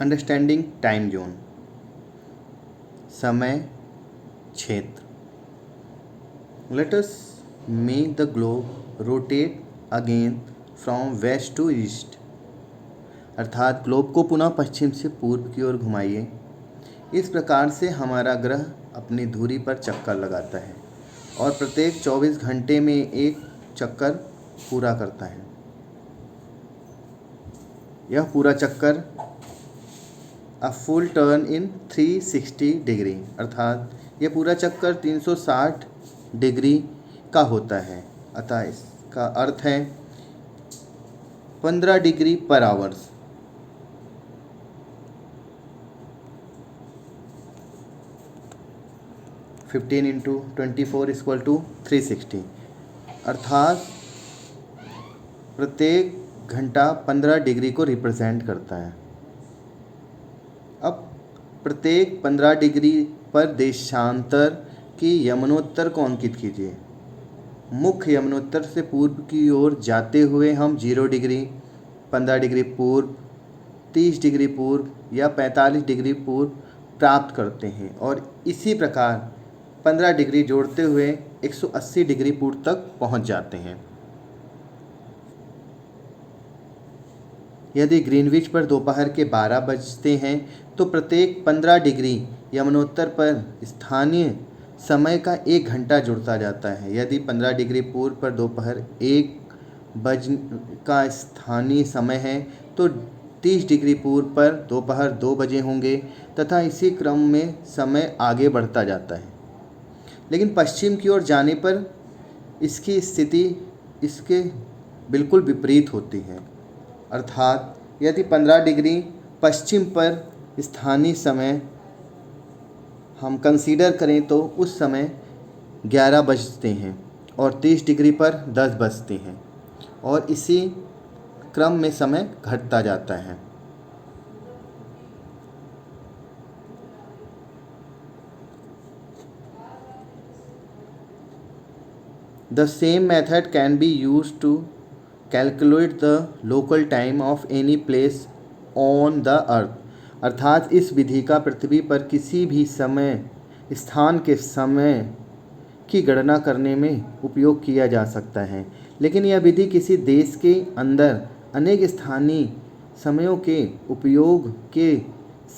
Understanding time zone, समय क्षेत्र। Let us make the globe rotate again from west to east, अर्थात globe को पुनः पश्चिम से पूर्व की ओर घुमाइए। इस प्रकार से हमारा ग्रह अपनी धुरी पर चक्कर लगाता है और प्रत्येक 24 घंटे में एक चक्कर पूरा करता है। यह पूरा चक्कर a full turn in 360 degree, अर्थात यह पूरा चक्कर 360 डिग्री का होता है। अतः इसका अर्थ है 15 degree per hours. Fifteen into 24 equal to 360, अर्थात प्रत्येक घंटा 15 डिग्री को रिप्रेजेंट करता है। अब प्रत्येक 15 डिग्री पर देशांतर की यमनोत्तर को अंकित कीजिए। मुख्य यमनोत्तर से पूर्व की ओर जाते हुए हम 0 डिग्री, 15 डिग्री पूर्व, 30 डिग्री पूर्व या 45 डिग्री पूर्व प्राप्त करते हैं और इसी प्रकार 15 डिग्री जोड़ते हुए 180 डिग्री पूर्व तक पहुंच जाते हैं। यदि ग्रीनविच पर दोपहर के 12 बजते हैं तो प्रत्येक 15 डिग्री यमनोत्तर पर स्थानीय समय का 1 घंटा जुड़ता जाता है। यदि 15 डिग्री पूर्व पर दोपहर 1 बज का स्थानीय समय है तो 30 डिग्री पूर्व पर दोपहर 2 बजे होंगे तथा इसी क्रम में समय आगे बढ़ता जाता है। लेकिन पश्चिम की ओर जाने पर इसकी स्थिति इसके बिल्कुल विपरीत होती है, अर्थात यदि 15 डिग्री पश्चिम पर स्थानीय समय हम कंसीडर करें तो उस समय 11 बजते हैं और 30 डिग्री पर 10 बजते हैं और इसी क्रम में समय घटता जाता है। The same method can be used to calculate the local time of any place on the earth, अर्थात इस विधि का पृथ्वी पर किसी भी समय स्थान के समय की गणना करने में उपयोग किया जा सकता है। लेकिन यह विधि किसी देश के अंदर अनेक स्थानीय समयों के उपयोग के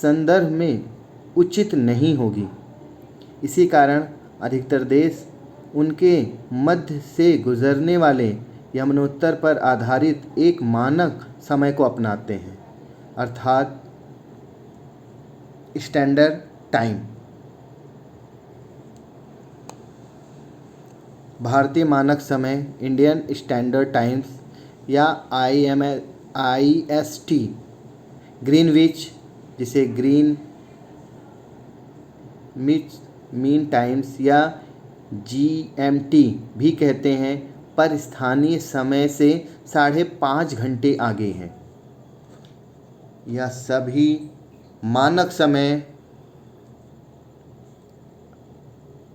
संदर्भ में उचित नहीं होगी। इसी कारण अधिकतर देश उनके मध्य से गुजरने वाले यमनोत्तर पर आधारित एक मानक समय को अपनाते हैं, अर्थात स्टैंडर्ड टाइम। भारतीय मानक समय इंडियन स्टैंडर्ड टाइम्स या IST, ग्रीनविच जिसे ग्रीन मीन टाइम्स या GMT भी कहते हैं, पर स्थानीय समय से 5.5 घंटे आगे हैं। यह सभी मानक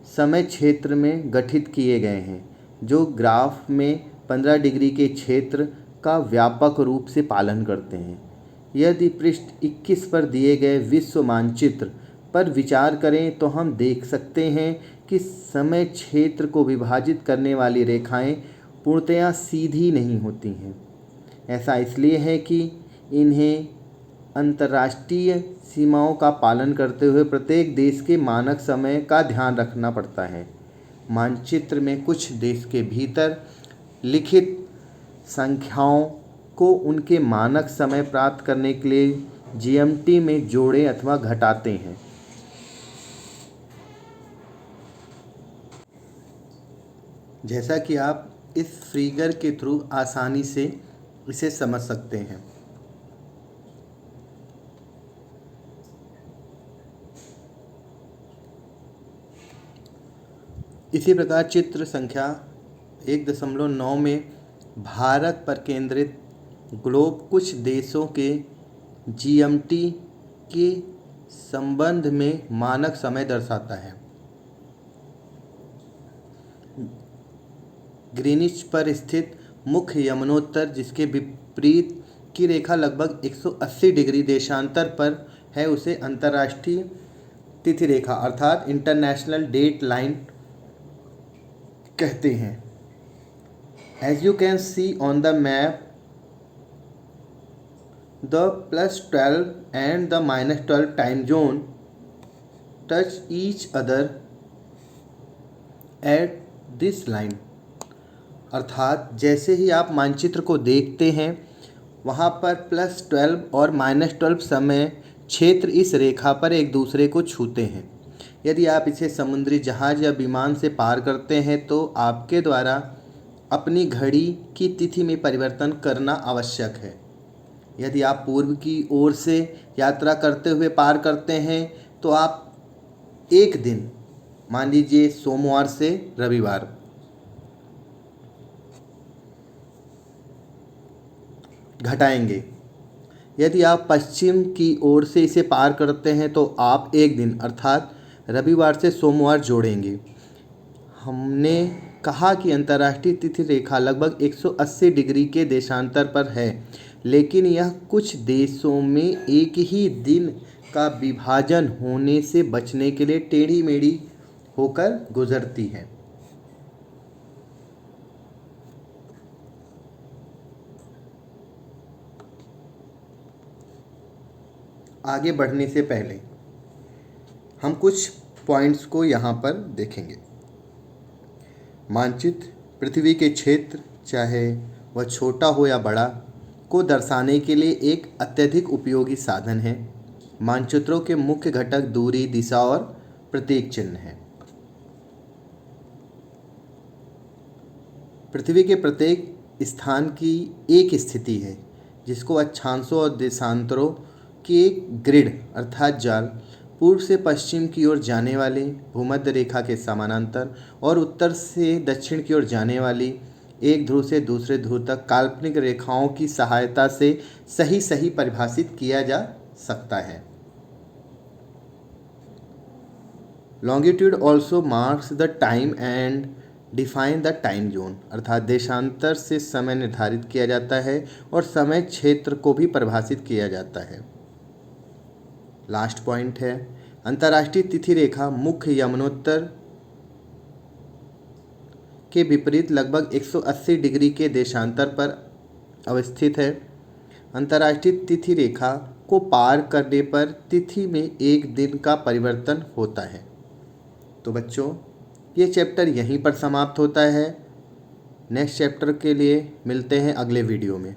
समय क्षेत्र में गठित किए गए हैं जो ग्राफ में 15 डिग्री के क्षेत्र का व्यापक रूप से पालन करते हैं। यदि पृष्ठ 21 पर दिए गए विश्व मानचित्र पर विचार करें तो हम देख सकते हैं कि समय क्षेत्र को विभाजित करने वाली रेखाएं पूर्णतया सीधी नहीं होती हैं। ऐसा इसलिए है कि इन्हें अंतर्राष्ट्रीय सीमाओं का पालन करते हुए प्रत्येक देश के मानक समय का ध्यान रखना पड़ता है। मानचित्र में कुछ देश के भीतर लिखित संख्याओं को उनके मानक समय प्राप्त करने के लिए GMT में जोड़ें अथवा घटाते हैं। जैसा कि आप इस फिगर के थ्रू आसानी से इसे समझ सकते हैं। इसी प्रकार चित्र संख्या 1.9 में भारत पर केंद्रित ग्लोब कुछ देशों के GMT के संबंध में मानक समय दर्शाता है। ग्रीनिच पर स्थित मुख्य यमनोत्तर जिसके विपरीत की रेखा लगभग 180 डिग्री देशांतर पर है उसे अंतर्राष्ट्रीय तिथि रेखा अर्थात इंटरनेशनल डेट लाइन कहते हैं। As you can see on the map, the +12 and the -12 time zone touch each other at this line. अर्थात जैसे ही आप मानचित्र को देखते हैं वहाँ पर +12 और -12 समय क्षेत्र इस रेखा पर एक दूसरे को छूते हैं। यदि आप इसे समुद्री जहाज़ या विमान से पार करते हैं तो आपके द्वारा अपनी घड़ी की तिथि में परिवर्तन करना आवश्यक है। यदि आप पूर्व की ओर से यात्रा करते हुए पार करते हैं तो आप एक दिन, मान लीजिए सोमवार से रविवार, घटाएंगे। यदि आप पश्चिम की ओर से इसे पार करते हैं तो आप एक दिन अर्थात रविवार से सोमवार जोड़ेंगे। हमने कहा कि अंतर्राष्ट्रीय तिथि रेखा लगभग 180 डिग्री के देशांतर पर है, लेकिन यह कुछ देशों में एक ही दिन का विभाजन होने से बचने के लिए टेढ़ी मेढ़ी होकर गुजरती है। आगे बढ़ने से पहले हम कुछ पॉइंट्स को यहाँ पर देखेंगे। मानचित्र पृथ्वी के क्षेत्र, चाहे वह छोटा हो या बड़ा, को दर्शाने के लिए एक अत्यधिक उपयोगी साधन है। मानचित्रों के मुख्य घटक दूरी, दिशा और प्रतीक चिन्ह हैं। पृथ्वी के प्रत्येक स्थान की एक स्थिति है जिसको अक्षांशों और देशांतरों की एक ग्रिड अर्थात जाल, पूर्व से पश्चिम की ओर जाने वाली भूमध्य रेखा के समानांतर और उत्तर से दक्षिण की ओर जाने वाली एक ध्रुव से दूसरे ध्रुव तक काल्पनिक रेखाओं की सहायता से सही सही परिभाषित किया जा सकता है। Longitude also marks the time and define the time zone, अर्थात देशांतर से समय निर्धारित किया जाता है और समय क्षेत्र को भी परिभाषित किया जाता है। लास्ट पॉइंट है, अंतर्राष्ट्रीय तिथि रेखा मुख्य यमनोत्तर के विपरीत लगभग 180 डिग्री के देशांतर पर अवस्थित है। अंतर्राष्ट्रीय तिथि रेखा को पार करने पर तिथि में एक दिन का परिवर्तन होता है। तो बच्चों, ये चैप्टर यहीं पर समाप्त होता है। नेक्स्ट चैप्टर के लिए मिलते हैं अगले वीडियो में।